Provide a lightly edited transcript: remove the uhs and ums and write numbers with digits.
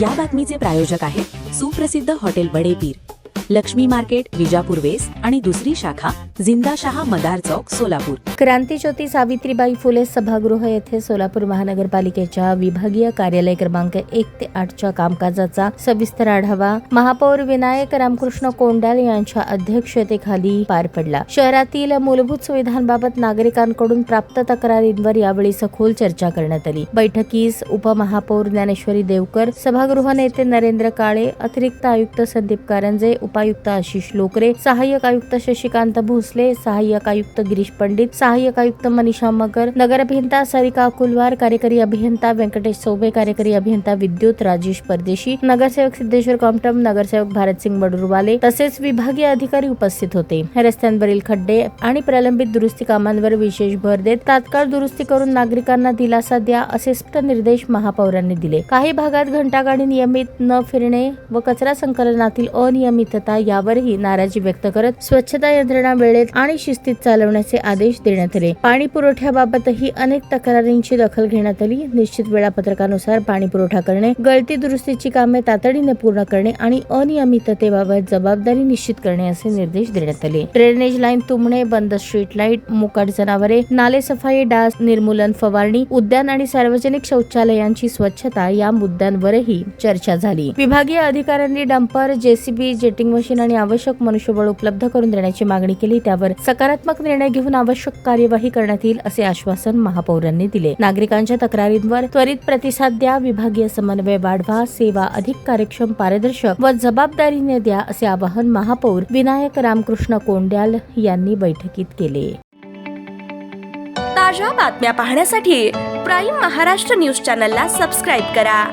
या बातमीचे प्रायोजक आहेत सुप्रसिद्ध hotel Badepir, Lakshmi market, Vijapur west आणि दुसरी शाखा जिंदाशहा मदार चौक, सोलापूर. क्रांतीज्योती सावित्रीबाई फुले सभागृह येथे सोलापूर महानगरपालिकेच्या विभागीय कार्यालय क्रमांक 1 ते 8 च्या कामकाजाचा सविस्तर आढावा महापौर विनायक रामकृष्ण कोंडाल यांच्या अध्यक्षतेखाली पार पडला. शहरातील मूलभूत सुविधांबाबत नागरिकांकडून प्राप्त तक्रारींवर यावेळी सखोल चर्चा करण्यात आली. बैठकीस उपमहापौर ज्ञानेश्वरी देवकर, सभागृह नेते नरेंद्र काळे, अतिरिक्त आयुक्त संदीप कारंजे, उपायुक्त आशिष लोकरे, सहाय्यक आयुक्त शशिकांत भोसले, सहाय्यक आयुक्त गिरीश पंडित, सहाय्यक आयुक्त मनीषा मगर, नगर अभियंता सरिका कुलवार, कार्यकारी अभियंता व्यंकटेश चौबे, कार्यकारी अभियंता विद्युत राजेश परदेशी, नगरसेवक सिद्धेश्वर कॉम्प्टम, नगरसेवक भारतसिंग बडुरवाले तसेच विभागीय अधिकारी उपस्थित होते. रस्त्यांवरील खड्डे आणि प्रलंबित दुरुस्ती कामांवर विशेष भर देत तात्काळ दुरुस्ती करून नागरिकांना दिलासा द्या असे स्पष्ट निर्देश महापौरांनी दिले. काही भागात घंटागाडी नियमित न फिरणे व कचरा संकलनातील अनियमितता यावरही नाराजी व्यक्त करत स्वच्छता यंत्रणा वेळेत आणि शिस्तीत चालवण्याचे आदेश देण्यात आले. पाणी पुरवठ्याबाबतही अनेक तक्रारींची दखल घेण्यात आली. निश्चित वेळापत्रकानुसार पाणी पुरवठा करणे, गळती दुरुस्तीची कामे तातडीने पूर्ण करणे आणि अनियमिततेबाबत जबाबदारी निश्चित करणे असे निर्देश देण्यात आले. ड्रेनेज लाईन तुंबणे, बंद स्ट्रीट लाईट, मोकाट जनावरे, नाले सफाई, डास निर्मूलन फवारणी, उद्यान आणि सार्वजनिक शौचालयांची स्वच्छता या मुद्द्यांवरही चर्चा झाली. विभागीय अधिकाऱ्यांनी डंपर, जेसीबी, जेटिंग मशीन आणि आवश्यक मनुष्यबळ उपलब्ध करून देण्याची मागणी केली. त्यावर सकारात्मक निर्णय घेऊन आवश्यक कार्यवाही करण्यात येईल असे आश्वासन महापौरांनी दिले. नागरिकांच्या तक्रारींवर त्वरित प्रतिसाद द्या, विभागीय समन्वय वाढवा, सेवा अधिक कार्यक्षम, पारदर्शक व जबाबदारीने द्या असे आवाहन महापौर विनायक रामकृष्ण कोंडाल यांनी बैठकीत केले. ताज्या बातम्या पाहण्यासाठी प्राईम महाराष्ट्र न्यूज चॅनलला सबस्क्राईब करा.